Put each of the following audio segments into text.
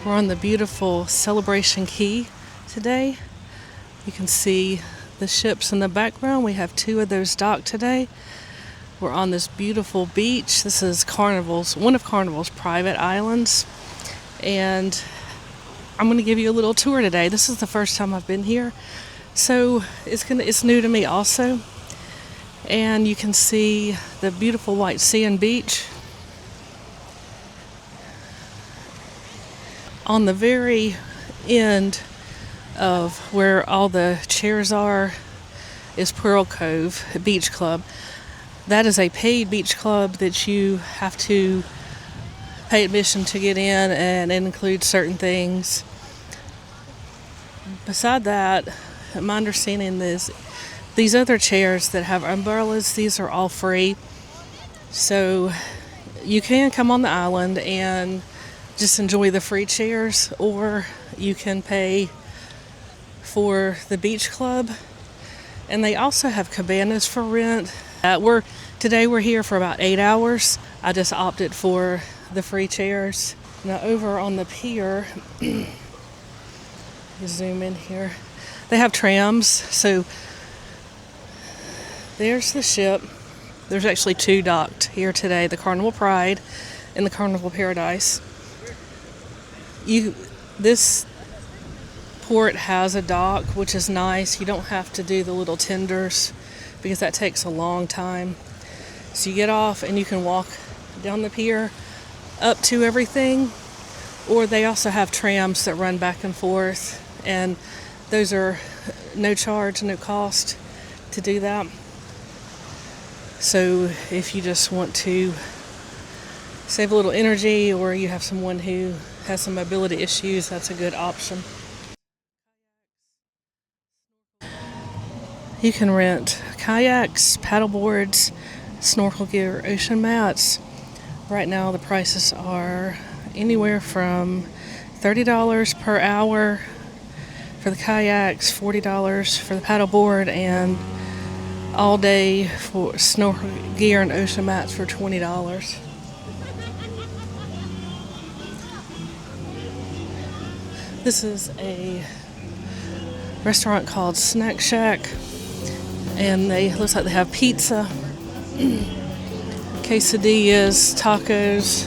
We're on the beautiful Celebration Key today. You can see the ships in the background. We have 2 of those docked today. We're on this beautiful beach. This is one of Carnival's private islands. And I'm going to give you a little tour today. This is the first time I've been here, so it's new to me also. And you can see the beautiful white sand beach. On the very end of where all the chairs are is Pearl Cove Beach Club. That is a paid beach club that you have to pay admission to get in, and it includes certain things. Beside that, my understanding is these other chairs that have umbrellas, these are all free. So you can come on the island and just enjoy the free chairs, or you can pay for the beach club. And they also have cabanas for rent. Today we're here for about 8 hours. I just opted for the free chairs. Now over on the pier, you zoom in here, they have trams. So there's the ship. There's actually 2 docked here today, the Carnival Pride and the Carnival Paradise. This port has a dock, which is nice. You don't have to do the little tenders because that takes a long time. So you get off and you can walk down the pier up to everything, or they also have trams that run back and forth, and those are no charge, no cost to do that. So if you just want to save a little energy, or you have someone who has some mobility issues, that's a good option. You can rent kayaks, paddleboards, snorkel gear, ocean mats. Right now the prices are anywhere from $30 per hour for the kayaks, $40 for the paddleboard, and all day for snorkel gear and ocean mats for $20. This is a restaurant called Snack Shack, and looks like they have pizza, quesadillas, tacos,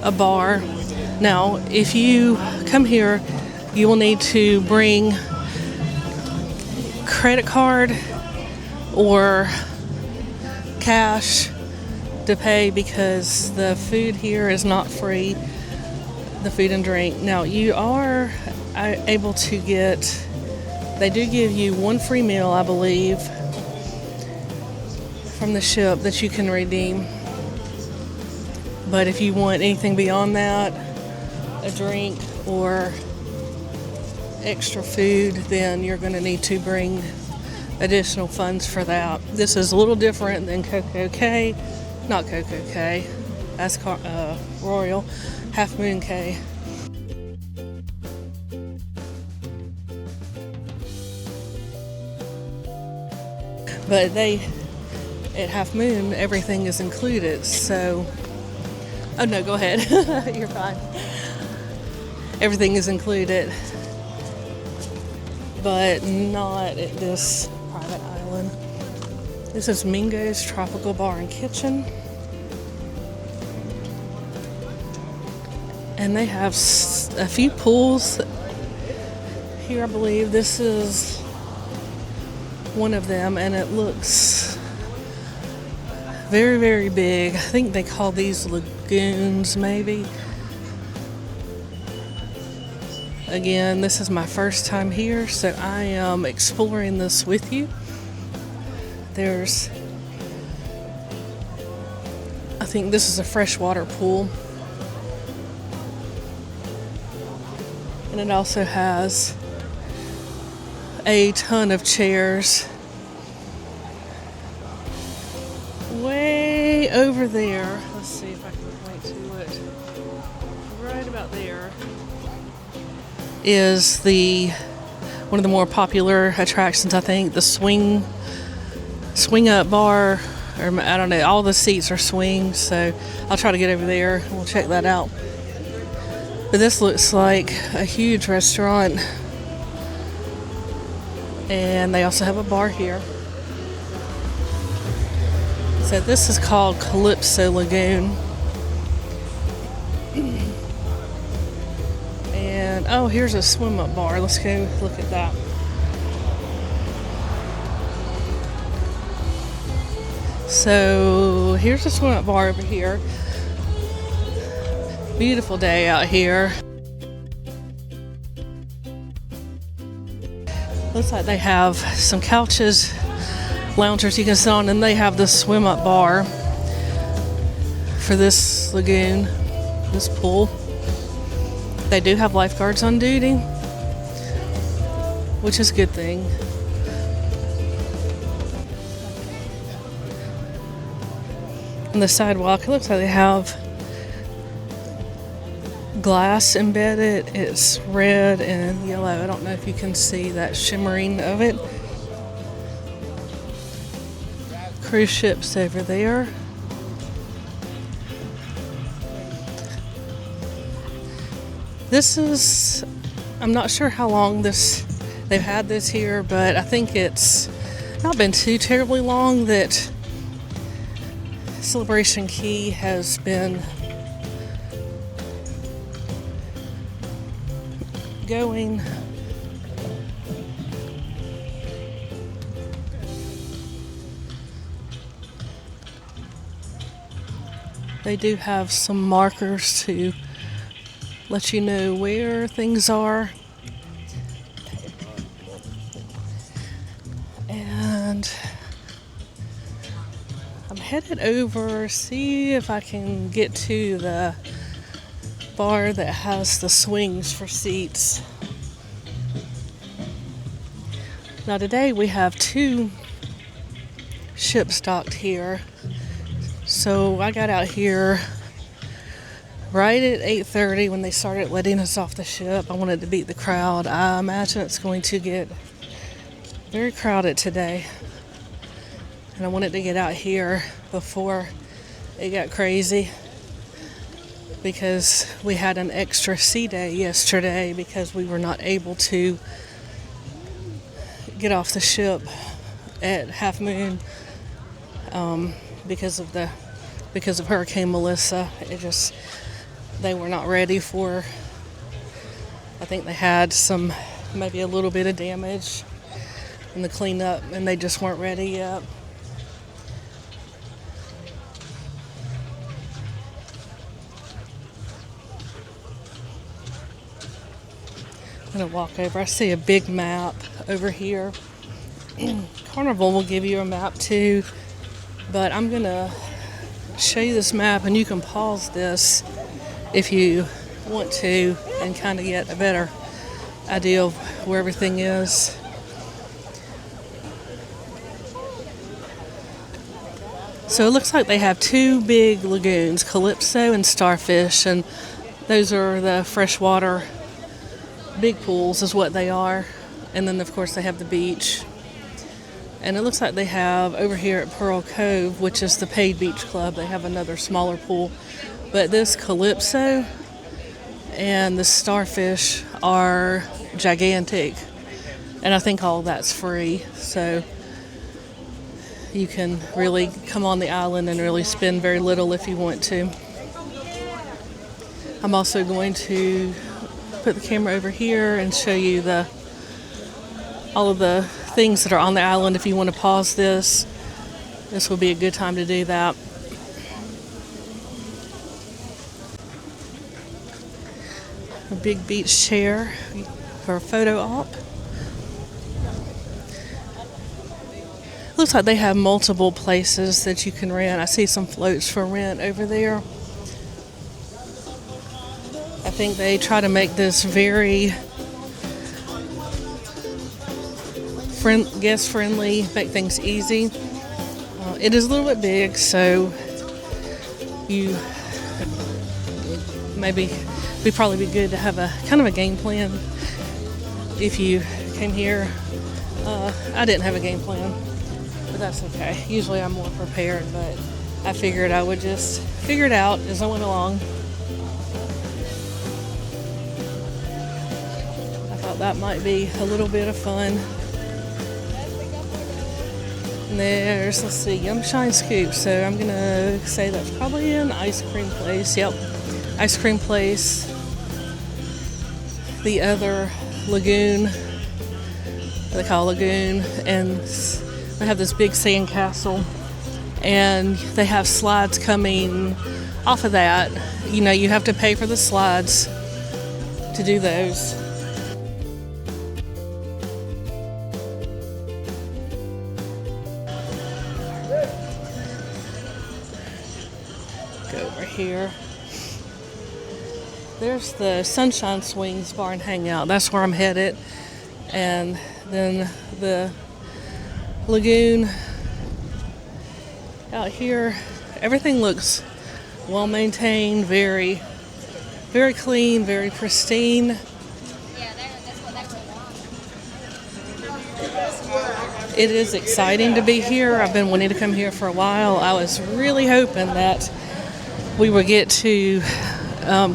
a bar. Now, if you come here, you will need to bring credit card or cash to pay, because the food here is not free, the food and drink. Now, you are able to they do give you 1 free meal, I believe, from the ship that you can redeem. But if you want anything beyond that, a drink or extra food, then you're going to need to bring additional funds for that. This is a little different than Coco Cay. Not Coco Cay, that's Royal Half Moon Cay. But at Half Moon, everything is included, so... Oh no, go ahead. You're fine. Everything is included, but not at this private island. This is Mingo's Tropical Bar and Kitchen. And they have a few pools here, I believe. This is one of them, and it looks very, very big. I think they call these lagoons, maybe. Again, this is my first time here, so I am exploring this with you. I think this is a freshwater pool. And it also has a ton of chairs. Way over there, let's see if I can point to it. Right about there is one of the more popular attractions, I think, the swing up bar, or I don't know, all the seats are swings, so I'll try to get over there and we'll check that out. But this looks like a huge restaurant. And they also have a bar here. So this is called Calypso Lagoon. And oh, here's a swim up bar. Let's go look at that. So here's a swim up bar over here. Beautiful day out here. Looks like they have some couches, loungers you can sit on, and they have the swim up bar for this lagoon, this pool. They do have lifeguards on duty, which is a good thing. On the sidewalk, it looks like they have glass embedded. It's red and yellow. I don't know if you can see that shimmering of it. Cruise ships over there. This is, I'm not sure how long they've had this here, but I think it's not been too terribly long that Celebration Key has been going. They do have some markers to let you know where things are. And I'm headed over, see if I can get to the bar that has the swings for seats. Now today we have 2 ships docked here. So I got out here right at 8:30 when they started letting us off the ship. I wanted to beat the crowd. I imagine it's going to get very crowded today. And I wanted to get out here before it got crazy, because we had an extra sea day yesterday because we were not able to get off the ship at half moon because of Hurricane Melissa. They were not ready for, I think they had maybe a little bit of damage in the cleanup, and they just weren't ready yet. I'm gonna walk over. I see a big map over here. Carnival will give you a map too, but I'm gonna show you this map, and you can pause this if you want to and kind of get a better idea of where everything is. So it looks like they have 2 big lagoons, Calypso and Starfish, and those are the freshwater big pools is what they are. And then of course they have the beach. And it looks like they have over here at Pearl Cove, which is the paid beach club, they have another smaller pool. But this Calypso and the Starfish are gigantic. And I think all that's free. So you can really come on the island and really spend very little if you want to. I'm also going to put the camera over here and show you all of the things that are on the island. If you want to pause this will be a good time to do that. A big beach chair for a photo op. Looks like they have multiple places that you can rent. I see some floats for rent over there. I think they try to make this very guest friendly, make things easy. It is a little bit big, so you it'd probably be good to have a kind of a game plan if you came here. I didn't have a game plan, but that's okay. Usually I'm more prepared, but I figured I would just figure it out as I went along. thought that might be a little bit of fun. And there's, let's see, Yum Shine Scoop. So I'm gonna say that's probably an ice cream place. Yep, ice cream place. The other lagoon, they call lagoon, and they have this big sandcastle, and they have slides coming off of that. You know, you have to pay for the slides to do those. Go over here. There's the Sunshine Swings Bar and Hangout. That's where I'm headed. And then the lagoon out here, everything looks well maintained, very, very clean, very pristine. It is exciting to be here. I've been wanting to come here for a while. I was really hoping that we would get to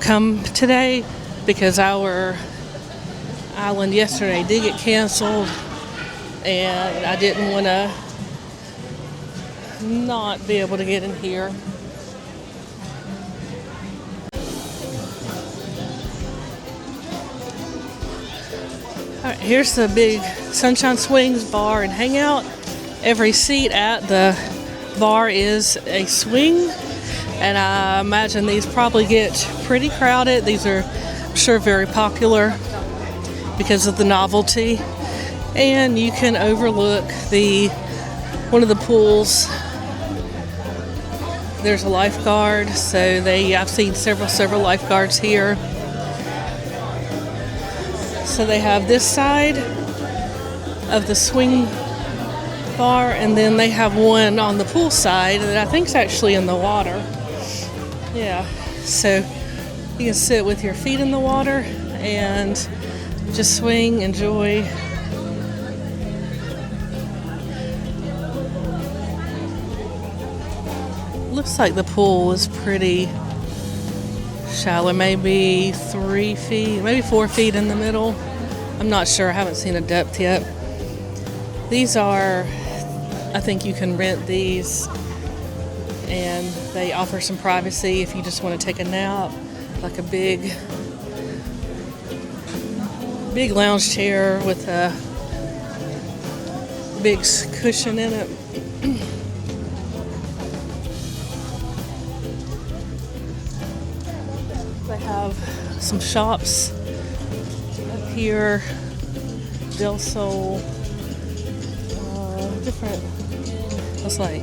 come today, because our island yesterday did get canceled, and I didn't want to not be able to get in here. All right, here's the big Sunshine Swings Bar and Hangout. Every seat at the bar is a swing, and I imagine these probably get pretty crowded. These are, I'm sure, very popular because of the novelty. And you can overlook one of the pools. There's a lifeguard, so I've seen several lifeguards here. So they have this side of the swing bar, and then they have one on the pool side that I think is actually in the water. Yeah, so you can sit with your feet in the water and just swing, enjoy. Looks like the pool is pretty shallow, maybe 3 feet, maybe 4 feet in the middle. I'm not sure, I haven't seen a depth yet. These are, I think you can rent these, and they offer some privacy if you just want to take a nap, like a big lounge chair with a big cushion in it. They have some shops up here, Del Sol, different, looks like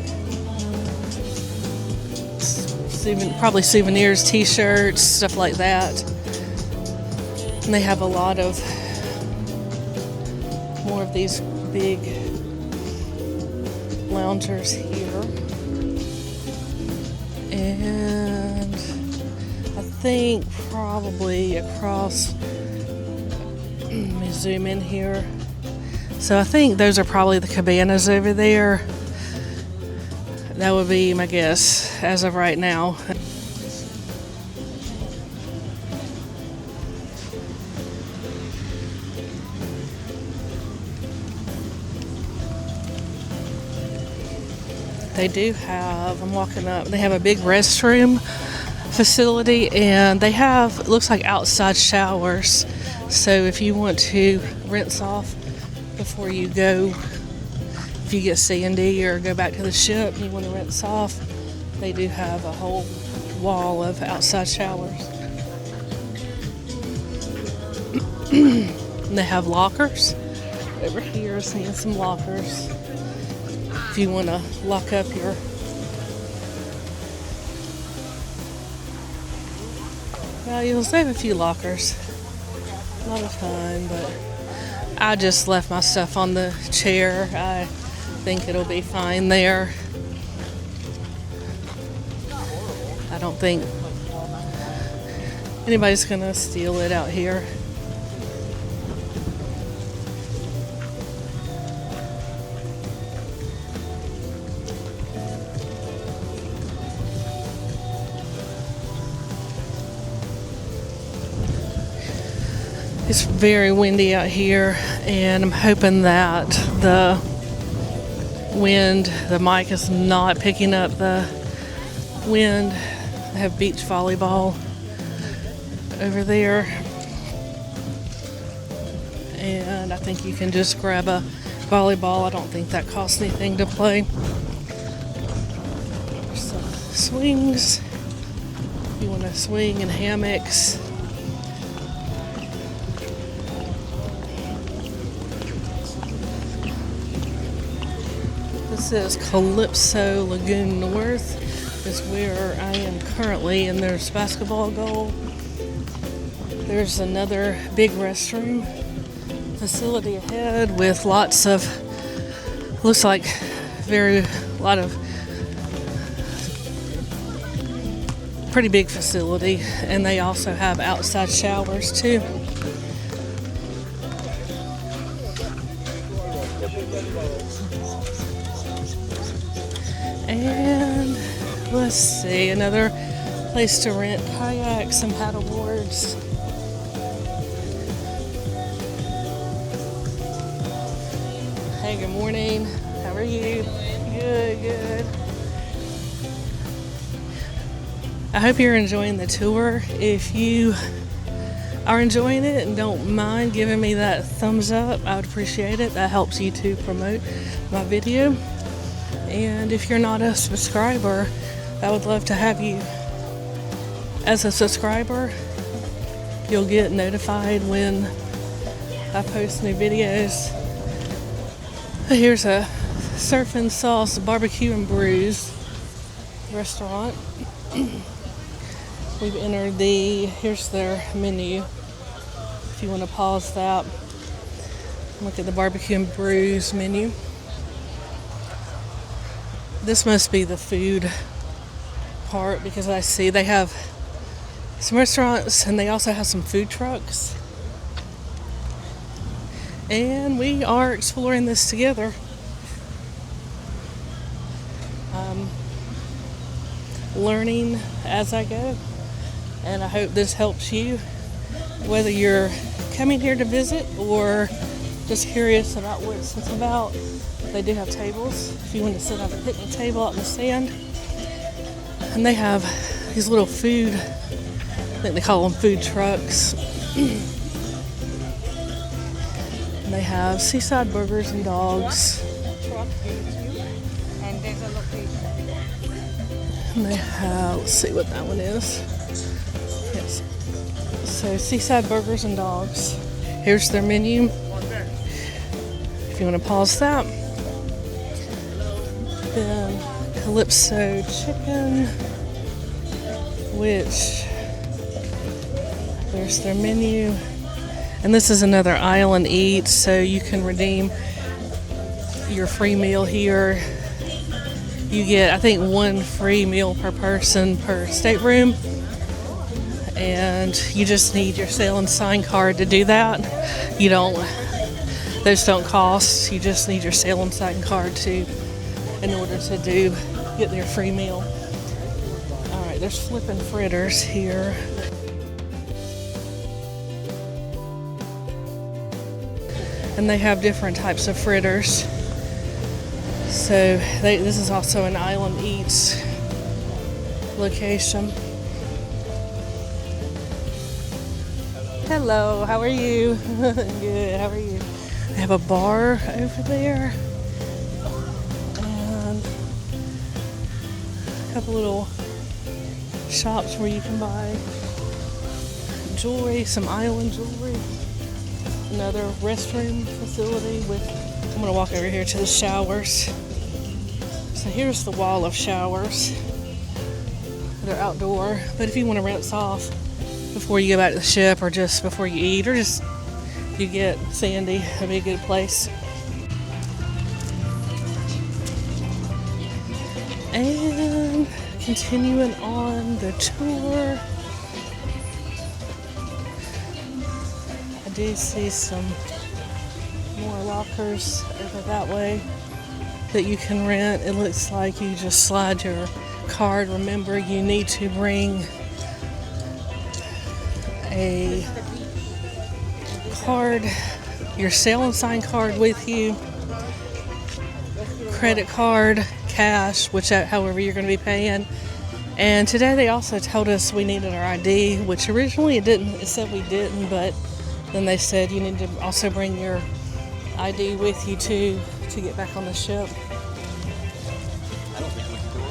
probably souvenirs, t-shirts, stuff like that. And they have a lot of more of these big loungers here. And I think probably across, let me zoom in here. So I think those are probably the cabanas over there. That would be my guess as of right now. They do have, I'm walking up, they have a big restroom facility, and they have, it looks like outside showers. So if you want to rinse off before you go, if you get sandy or go back to the ship and you want to rinse off, they do have a whole wall of outside showers. And they have lockers. Over here, seeing some lockers. If you want to lock up your valuables, they have a few lockers. Not a ton, but I just left my stuff on the chair. I think it'll be fine there. I don't think anybody's gonna steal it out here. It's very windy out here, and I'm hoping that the mic is not picking up the wind. I have beach volleyball over there, and I think you can just grab a volleyball. I don't think that costs anything to play. There's some swings if you want to swing, and hammocks. This is Calypso Lagoon North is where I am currently, and there's basketball goal. There's another big restroom facility ahead with lots of, looks like a lot of pretty big facility, and they also have outside showers too. And let's see, another place to rent kayaks and paddle boards. Hey, good morning. How are you? Good. I hope you're enjoying the tour. If you are enjoying it and don't mind giving me that thumbs up, I would appreciate it. That helps YouTube promote my video. And if you're not a subscriber, I would love to have you as a subscriber. You'll get notified when I post new videos. Here's a Surf and Sauce Barbecue and Brews restaurant. We've entered here's their menu. If you want to pause that, look at the Barbecue and Brews menu. This must be the food part, because I see they have some restaurants and they also have some food trucks. And we are exploring this together. Learning as I go. And I hope this helps you, whether you're coming here to visit or just curious about what it's about. They do have tables if you want to sit on a picnic table out in the sand. And they have these little food, I think they call them food trucks. And they have seaside burgers and dogs. And they have, let's see what that one is. Yes. So seaside burgers and dogs. Here's their menu. If you want to pause that. Then Calypso chicken, which there's their menu. And this is another Island Eats, so you can redeem your free meal here. You get, I think, one free meal per person per stateroom. And you just need your Sail and Sign card to do that. Those don't cost. You just need your Sail and Sign card in order to get their free meal. Alright, there's flippin' fritters here. And they have different types of fritters. So this is also an Island Eats location. Hello, how are you? Good, how are you? They have a bar over there. And a couple little shops where you can buy jewelry, some island jewelry. Another restroom facility I'm going to walk over here to the showers. So here's the wall of showers. They're outdoor, but if you want to rinse off before you go back to the ship, or just before you eat, or just you get sandy, that'd be a good place. And continuing on the tour, I do see some more lockers over that way that you can rent. It looks like you just slide your card. Remember, you need to bring a card, your sail and sign card with you, credit card, cash, however you're going to be paying. And today they also told us we needed our ID, which originally it said we didn't, but then they said you need to also bring your ID with you too to get back on the ship.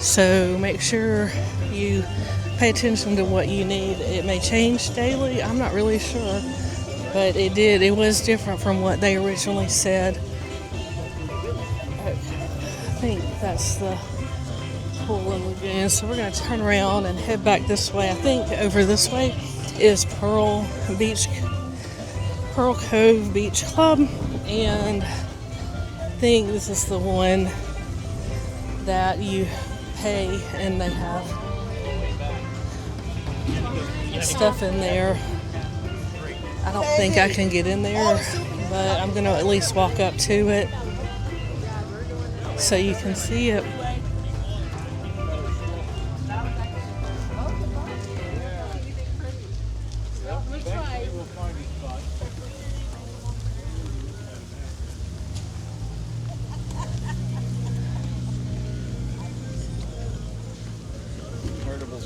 So make sure you pay attention to what you need. It may change daily, I'm not really sure, but it was different from what they originally said. I think that's the pool and lagoon, so we're going to turn around and head back this way. I think over this way is Pearl Cove Beach Club, and I think this is the one that you pay and they have stuff in there. I don't think I can get in there, but I'm going to at least walk up to it so you can see it.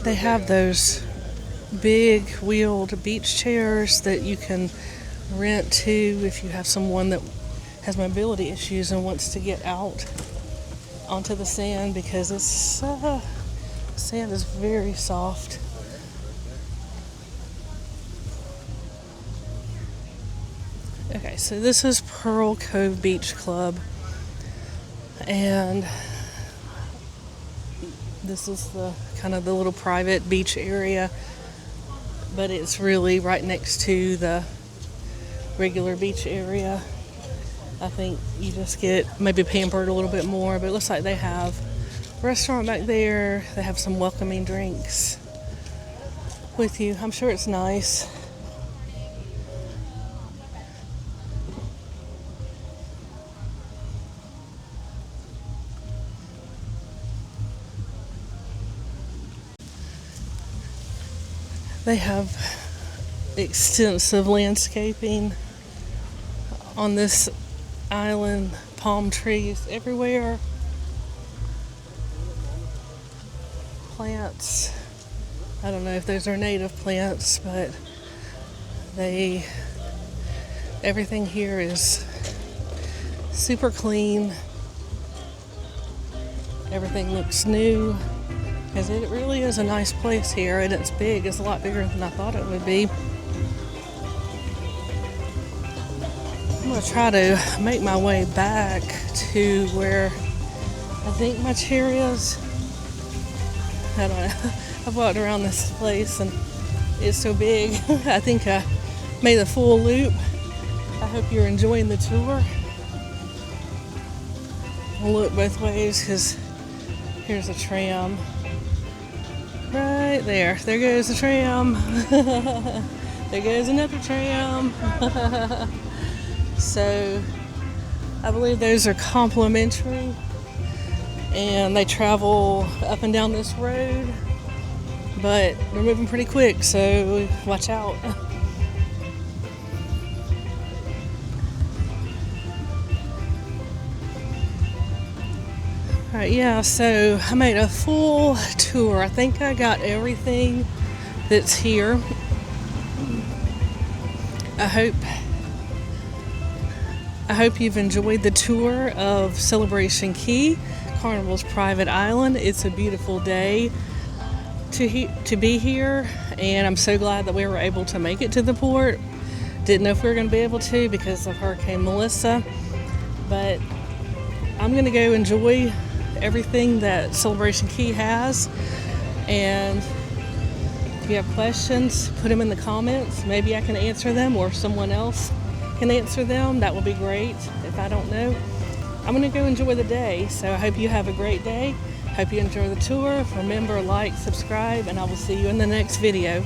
They have those big wheeled beach chairs that you can rent to if you have someone that has mobility issues and wants to get out onto the sand, because sand is very soft. Okay, so this is Pearl Cove Beach Club, and this is the kind of the little private beach area, but it's really right next to the regular beach area. I think you just get maybe pampered a little bit more, but it looks like they have a restaurant back there. They have some welcoming drinks with you. I'm sure it's nice. They have extensive landscaping on this island, palm trees everywhere, plants. I don't know if those are native plants, but everything here is super clean. Everything looks new, because it really is a nice place here, and it's big. It's a lot bigger than I thought it would be. I'm going to try to make my way back to where I think my chair is. I don't know. I've walked around this place and it's so big. I think I made the full loop. I hope you're enjoying the tour. I'll look both ways, because here's a tram. Right there. There goes the tram. There goes another tram. So I believe those are complimentary, and they travel up and down this road, but they're moving pretty quick, so watch out. Alright, yeah, so I made a full tour. I think I got everything that's here. I hope you've enjoyed the tour of Celebration Key, Carnival's private island. It's a beautiful day to be here, and I'm so glad that we were able to make it to the port. Didn't know if we were going to be able to because of Hurricane Melissa, but I'm going to go enjoy everything that Celebration Key has, and if you have questions, put them in the comments. Maybe I can answer them, or someone else can answer them. That would be great. If I don't know, I'm going to go enjoy the day. So I hope you have a great day. Hope you enjoy the tour. Remember, like, subscribe, and I will see you in the next video.